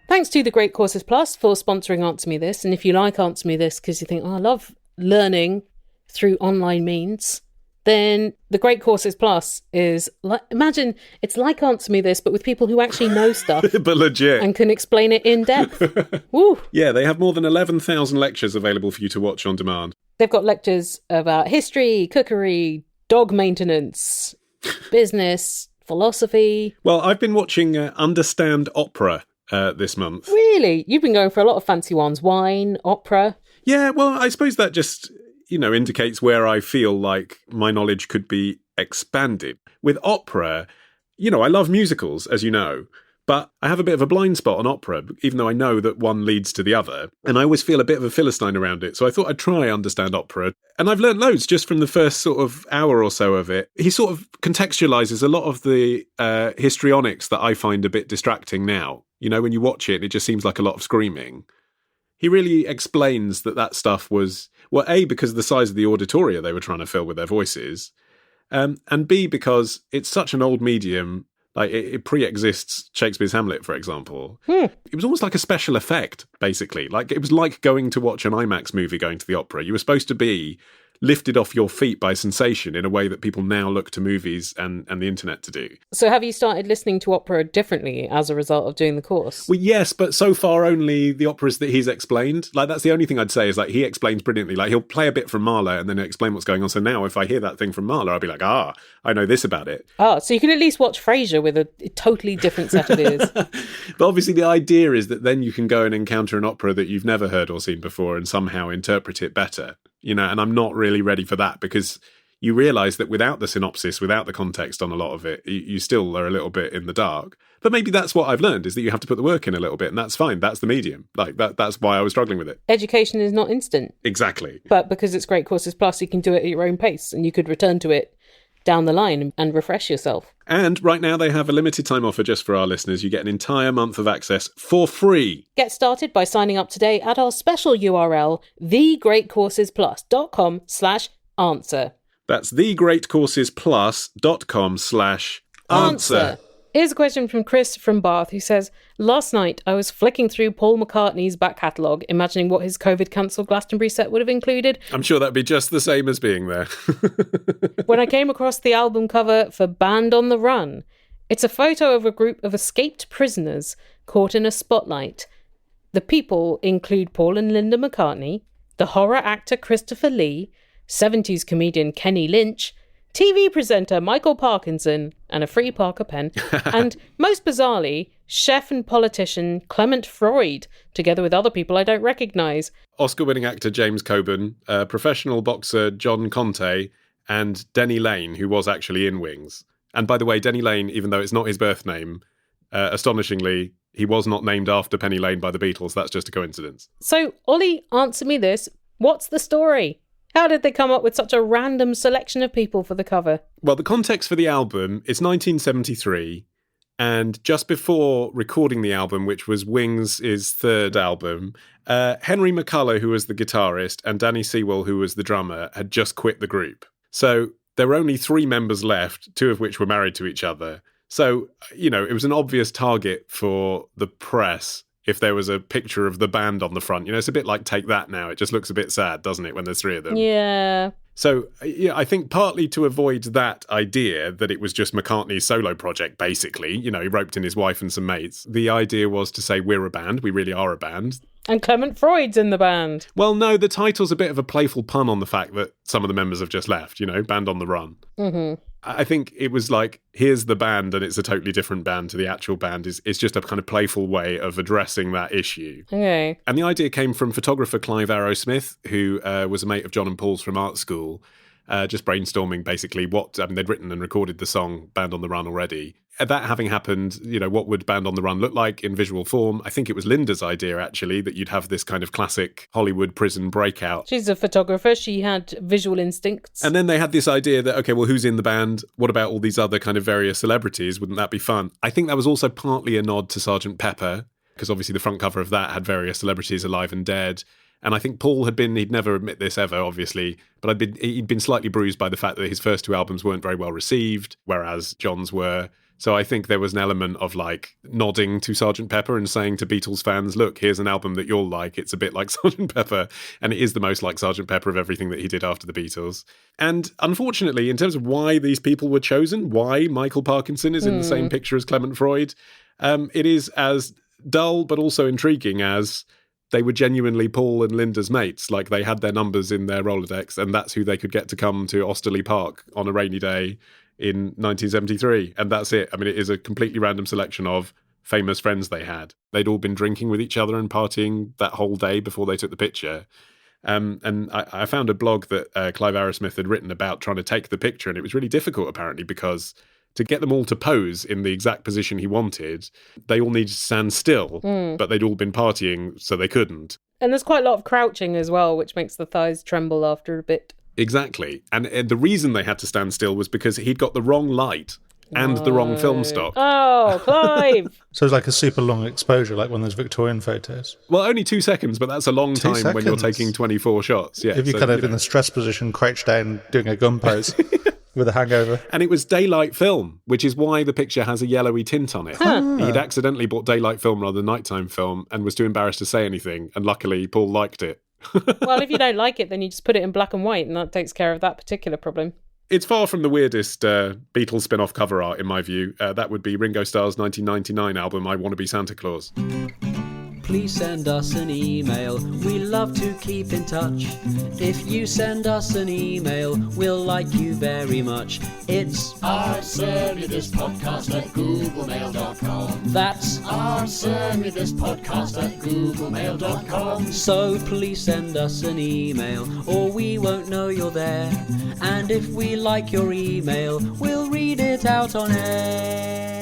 Thanks to the Great Courses Plus for sponsoring Answer Me This. And if you like Answer Me This because you think, oh, I love learning through online means, then the Great Courses Plus is like, imagine it's like Answer Me This, but with people who actually know stuff. But legit. And can explain it in depth. Woo! Yeah, they have more than 11,000 lectures available for you to watch on demand. They've got lectures about history, cookery, dog maintenance, business, philosophy. Well, I've been watching Understand Opera this month. Really? You've been going for a lot of fancy ones. Wine, opera. Yeah, well, I suppose that just, indicates where I feel like my knowledge could be expanded. With opera, I love musicals, as you know, but I have a bit of a blind spot on opera, even though I know that one leads to the other. And I always feel a bit of a Philistine around it. So I thought I'd try Understand Opera. And I've learned loads just from the first sort of hour or so of it. He sort of contextualises a lot of the histrionics that I find a bit distracting now. When you watch it, it just seems like a lot of screaming. He really explains that stuff was, well, A, because of the size of the auditoria they were trying to fill with their voices, and B, because it's such an old medium, like it pre-exists Shakespeare's Hamlet, for example. It was almost like a special effect, basically. Like it was like going to watch an IMAX movie going to the opera. You were supposed to be lifted off your feet by sensation in a way that people now look to movies and the internet to do. So have you started listening to opera differently as a result of doing the course? Well, yes, but so far only the operas that he's explained. Like, that's the only thing I'd say is, like, he explains brilliantly. Like, he'll play a bit from Mahler and then explain what's going on. So now if I hear that thing from Mahler, I'll be like, I know this about it. So you can at least watch Frasier with a totally different set of ears. But obviously the idea is that then you can go and encounter an opera that you've never heard or seen before and somehow interpret it better. And I'm not really ready for that, because you realise that without the synopsis, without the context on a lot of it, you still are a little bit in the dark. But maybe that's what I've learned, is that you have to put the work in a little bit, and that's fine. That's the medium. Like, that's why I was struggling with it. Education is not instant. Exactly. But because it's Great Courses Plus, you can do it at your own pace, and you could return to it down the line and refresh yourself. And right now they have a limited time offer just for our listeners. You get an entire month of access for free. Get started by signing up today at our special URL, thegreatcoursesplus.com/answer. That's thegreatcoursesplus.com/answer. Here's a question from Chris from Bath, who says, last night I was flicking through Paul McCartney's back catalogue, imagining what his COVID-cancelled Glastonbury set would have included. I'm sure that'd be just the same as being there. When I came across the album cover for Band on the Run, it's a photo of a group of escaped prisoners caught in a spotlight. The people include Paul and Linda McCartney, the horror actor Christopher Lee, 70s comedian Kenny Lynch, TV presenter Michael Parkinson, and a free Parker pen, and, most bizarrely, chef and politician Clement Freud, together with other people I don't recognise. Oscar-winning actor James Coburn, professional boxer John Conte, and Denny Lane, who was actually in Wings. And by the way, Denny Lane, even though it's not his birth name, astonishingly, he was not named after Penny Lane by the Beatles. That's just a coincidence. So, Ollie, answer me this. What's the story? How did they come up with such a random selection of people for the cover? Well, the context for the album, it's 1973, and just before recording the album, which was Wings' third album, Henry McCullough, who was the guitarist, and Danny Sewell, who was the drummer, had just quit the group. So there were only 3 members left, 2 of which were married to each other. So, it was an obvious target for the press if there was a picture of the band on the front. It's a bit like Take That now. It just looks a bit sad, doesn't it, when there's 3 of them? Yeah. So, I think partly to avoid that idea that it was just McCartney's solo project, basically, he roped in his wife and some mates. The idea was to say, we're a band, we really are a band. And Clement Freud's in the band. Well, no, the title's a bit of a playful pun on the fact that some of the members have just left, Band on the Run. Mm-hmm. I think it was like, here's the band, and it's a totally different band to the actual band. It's just a kind of playful way of addressing that issue. Okay. And the idea came from photographer Clive Arrowsmith, who was a mate of John and Paul's from art school, just brainstorming basically they'd written and recorded the song Band on the Run already. That having happened, what would Band on the Run look like in visual form? I think it was Linda's idea, actually, that you'd have this kind of classic Hollywood prison breakout. She's a photographer. She had visual instincts. And then they had this idea that, okay, well, who's in the band? What about all these other kind of various celebrities? Wouldn't that be fun? I think that was also partly a nod to Sgt. Pepper, because obviously the front cover of that had various celebrities alive and dead. And I think Paul he'd never admit this ever, obviously, but he'd been slightly bruised by the fact that his first 2 albums weren't very well received, whereas John's were. So I think there was an element of like nodding to Sgt. Pepper and saying to Beatles fans, look, here's an album that you'll like. It's a bit like Sgt. Pepper, and it is the most like Sgt. Pepper of everything that he did after the Beatles. And unfortunately, in terms of why these people were chosen, why Michael Parkinson is in the same picture as Clement Freud, it is as dull but also intriguing as they were genuinely Paul and Linda's mates. Like, they had their numbers in their Rolodex, and that's who they could get to come to Osterley Park on a rainy day in 1973, and that's it. I mean, it is a completely random selection of famous friends they had. They'd all been drinking with each other and partying that whole day before they took the picture. And I found a blog that Clive Arrowsmith had written about trying to take the picture, and it was really difficult, apparently, because to get them all to pose in the exact position he wanted, they all needed to stand still, but they'd all been partying, so they couldn't. And there's quite a lot of crouching as well, which makes the thighs tremble after a bit. Exactly. And the reason they had to stand still was because he'd got the wrong light and the wrong film stock. Oh, Clive! So it's like a super long exposure, like one of those Victorian photos. Well, only 2 seconds, but that's a long time when you're taking 24 shots. Yeah, if you're in the stress position, crouched down, doing a gun pose with a hangover. And it was daylight film, which is why the picture has a yellowy tint on it. He'd accidentally bought daylight film rather than nighttime film and was too embarrassed to say anything. And luckily, Paul liked it. Well, if you don't like it, then you just put it in black and white, and that takes care of that particular problem. It's far from the weirdest Beatles spin-off cover art, in my view. That would be Ringo Starr's 1999 album, I Want to Be Santa Claus. Please send us an email, we love to keep in touch. If you send us an email, we'll like you very much. It's answermethispodcast@googlemail.com. That's answermethispodcast@googlemail.com. So please send us an email, or we won't know you're there. And if we like your email, we'll read it out on air.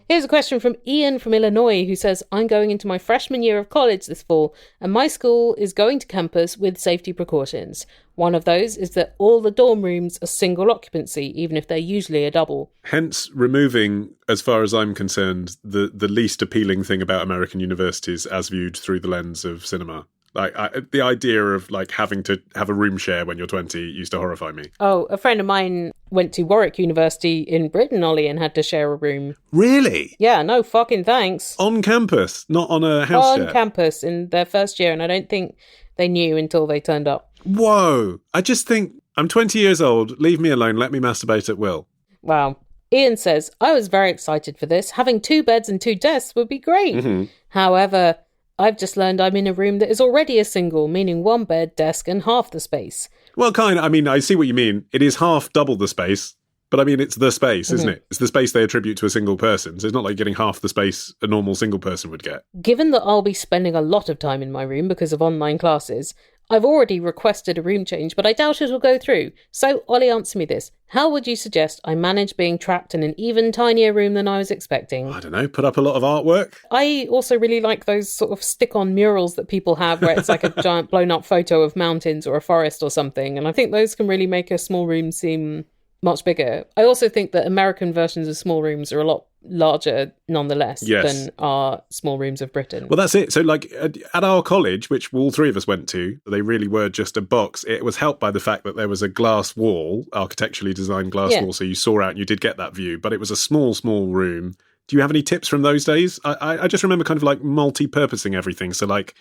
Here's a question from Ian from Illinois, who says, I'm going into my freshman year of college this fall, and my school is going to campus with safety precautions. One of those is that all the dorm rooms are single occupancy, even if they're usually a double. Hence removing, as far as I'm concerned, the least appealing thing about American universities as viewed through the lens of cinema. Like, the idea of like having to have a room share when you're 20 used to horrify me. Oh, a friend of mine went to Warwick University in Britain, Ollie, and had to share a room. Really? Yeah, no fucking thanks. On campus, not on a house share? On campus in their first year, and I don't think they knew until they turned up. Whoa. I just think, I'm 20 years old, leave me alone, let me masturbate at will. Wow. Ian says, I was very excited for this. Having 2 beds and 2 desks would be great. Mm-hmm. However, I've just learned I'm in a room that is already a single, meaning 1 bed, desk, and half the space. Well, kind of. I mean, I see what you mean. It is half double the space, but I mean, it's the space, isn't it? It's the space they attribute to a single person. So it's not like getting half the space a normal single person would get. Given that I'll be spending a lot of time in my room because of online classes, I've already requested a room change, but I doubt it will go through. So, Ollie, answer me this. How would you suggest I manage being trapped in an even tinier room than I was expecting? I don't know, put up a lot of artwork? I also really like those sort of stick-on murals that people have where it's like a giant blown-up photo of mountains or a forest or something, and I think those can really make a small room seem much bigger. I also think that American versions of small rooms are a lot larger nonetheless than our small rooms of Britain. Well, that's it. So like at our college, which all 3 of us went to, they really were just a box. It was helped by the fact that there was a glass wall, architecturally designed glass wall, so you saw out and you did get that view, but it was a small room. Do you have any tips from those days? I just remember kind of like multi-purposing everything. So like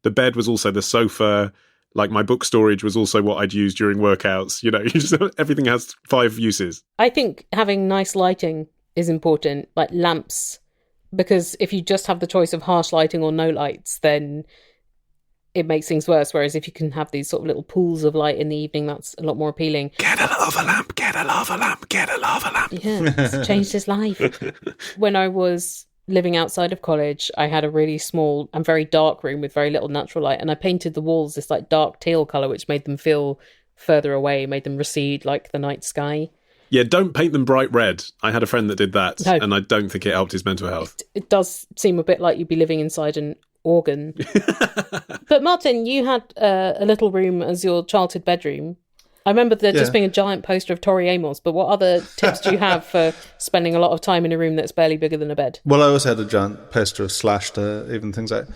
the bed was also the sofa, like my book storage was also what I'd use during workouts. You know, everything has 5 uses. I think having nice lighting is important, like lamps, because if you just have the choice of harsh lighting or no lights, then it makes things worse. Whereas if you can have these sort of little pools of light in the evening, that's a lot more appealing. Get a lava lamp, get a lava lamp, get a lava lamp. Yeah, it's changed his life. When I was living outside of college, I had a really small and very dark room with very little natural light, and I painted the walls this like dark teal colour, which made them feel further away, made them recede like the night sky. Yeah, don't paint them bright red. I had a friend that did that, and I don't think it helped his mental health. It does seem a bit like you'd be living inside an organ. But Martin, you had a little room as your childhood bedroom. I remember there just being a giant poster of Tori Amos, but what other tips do you have for spending a lot of time in a room that's barely bigger than a bed? Well, I always had a giant poster of Slash, to even things like...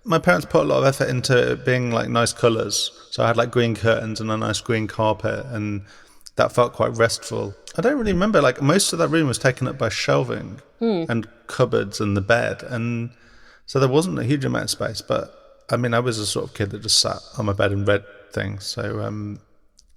My parents put a lot of effort into it being like nice colours. So I had like green curtains and a nice green carpet, and that felt quite restful. I don't really remember, like most of that room was taken up by shelving and cupboards and the bed, and so there wasn't a huge amount of space. But I mean, I was a sort of kid that just sat on my bed and read things, so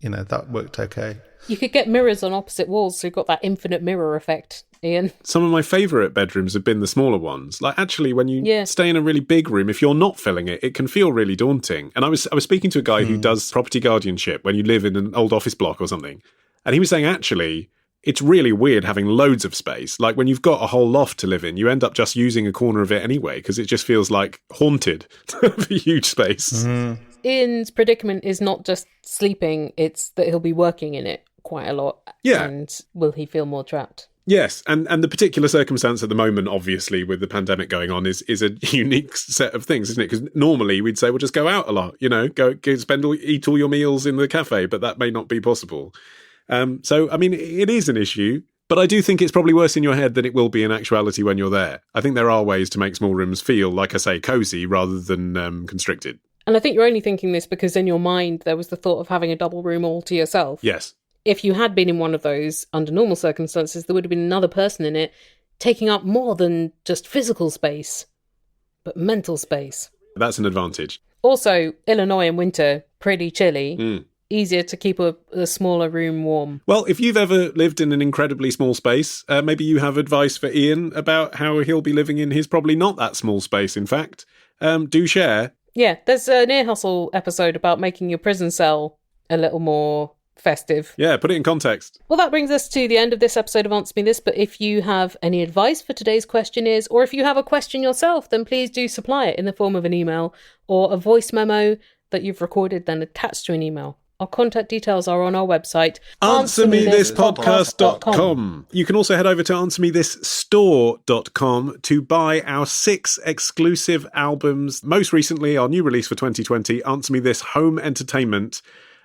that worked okay. You could get mirrors on opposite walls, so you've got that infinite mirror effect, Ian. Some of my favourite bedrooms have been the smaller ones. Like, actually, when you stay in a really big room, if you're not filling it, it can feel really daunting. And I was speaking to a guy who does property guardianship when you live in an old office block or something. And he was saying, actually, it's really weird having loads of space. Like, when you've got a whole loft to live in, you end up just using a corner of it anyway, because it just feels like haunted of a huge space. Ian's predicament is not just sleeping, it's that he'll be working in it quite a lot. Yeah. And will he feel more trapped? Yes, and the particular circumstance at the moment, obviously, with the pandemic going on, is a unique set of things, isn't it? Because normally we'd say, well, just go out a lot, go eat all your meals in the cafe, but that may not be possible. So, I mean, it is an issue, but I do think it's probably worse in your head than it will be in actuality when you're there. I think there are ways to make small rooms feel, like I say, cosy rather than constricted. And I think you're only thinking this because in your mind there was the thought of having a double room all to yourself. Yes. If you had been in one of those under normal circumstances, there would have been another person in it taking up more than just physical space, but mental space. That's an advantage. Also, Illinois in winter, pretty chilly. Easier to keep a smaller room warm. Well, if you've ever lived in an incredibly small space, maybe you have advice for Ian about how he'll be living in his probably not that small space, in fact. Do share. Yeah, there's an Ear Hustle episode about making your prison cell a little more festive. Yeah, put it in context. Well, that brings us to the end of this episode of Answer Me This, but if you have any advice for today's question is, or if you have a question yourself, then please do supply it in the form of an email or a voice memo that you've recorded then attached to an email. Our contact details are on our website, answermethispodcast.com. You can also head over to answermethisstore.com to buy our 6 exclusive albums. Most recently, our new release for 2020, Answer Me This Home Entertainment,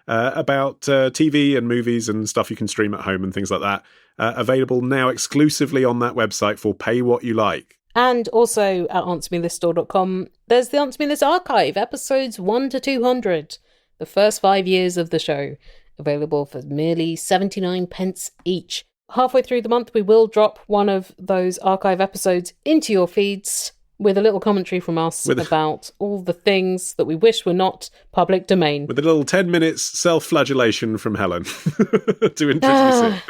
about TV and movies and stuff you can stream at home and things like that. Available now exclusively on that website for pay what you like. And also at answermethisstore.com, there's the Answer Me This archive, episodes 1 to 200. The first 5 years of the show, available for merely 79 pence each. Halfway through the month, we will drop one of those archive episodes into your feeds with a little commentary from us about all the things that we wish were not public domain. With a little 10 minutes self-flagellation from Helen to introduce it.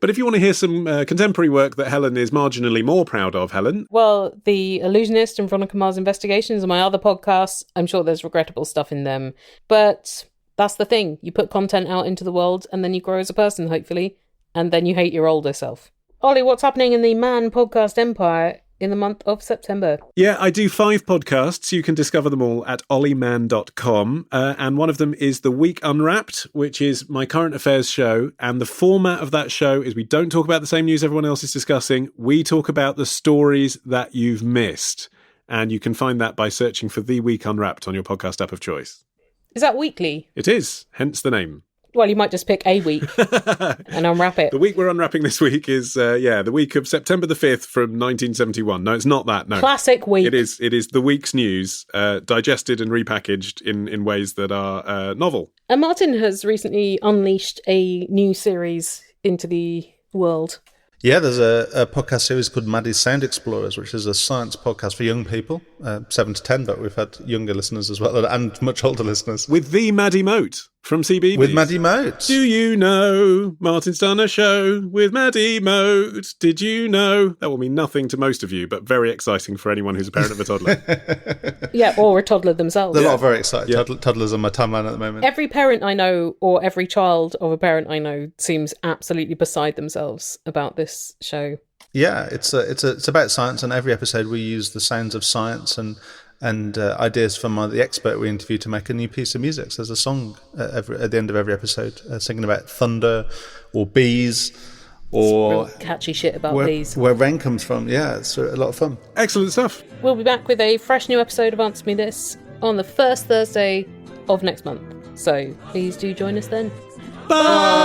But if you want to hear some contemporary work that Helen is marginally more proud of, Helen... Well, The Illusionist and Veronica Mars Investigations and my other podcasts, I'm sure there's regrettable stuff in them. But that's the thing. You put content out into the world and then you grow as a person, hopefully. And then you hate your older self. Ollie, what's happening in the Man podcast empire in the month of September? Yeah, I do 5 podcasts. You can discover them all at olliemann.com. And one of them is The Week Unwrapped, which is my current affairs show. And the format of that show is we don't talk about the same news everyone else is discussing. We talk about the stories that you've missed. And you can find that by searching for The Week Unwrapped on your podcast app of choice. Is that weekly? It is, hence the name. Well, you might just pick a week and unwrap it. The week we're unwrapping this week is, the week of September the 5th from 1971. No, it's not that, no. Classic week. It is the week's news, digested and repackaged in ways that are novel. And Martin has recently unleashed a new series into the world. Yeah, there's a podcast series called Maddie's Sound Explorers, which is a science podcast for young people, 7 to 10, but we've had younger listeners as well, and much older listeners. With the Maddie Moat from CBeebies. With Maddie Moat. Do you know Martin's done a show with Maddie Moat? Did you know? That will mean nothing to most of you, but very exciting for anyone who's a parent of a toddler. Yeah, or a toddler themselves. There are a lot of very excited toddlers on my timeline at the moment. Every parent I know, or every child of a parent I know, seems absolutely beside themselves about this show. Yeah, it's about science, and every episode we use the sounds of science and ideas from the expert we interview to make a new piece of music. So there's a song at the end of every episode singing about thunder or bees or real catchy shit about bees. Where rain comes from. Yeah, it's a lot of fun. Excellent stuff. We'll be back with a fresh new episode of Answer Me This on the first Thursday of next month. So please do join us then. Bye!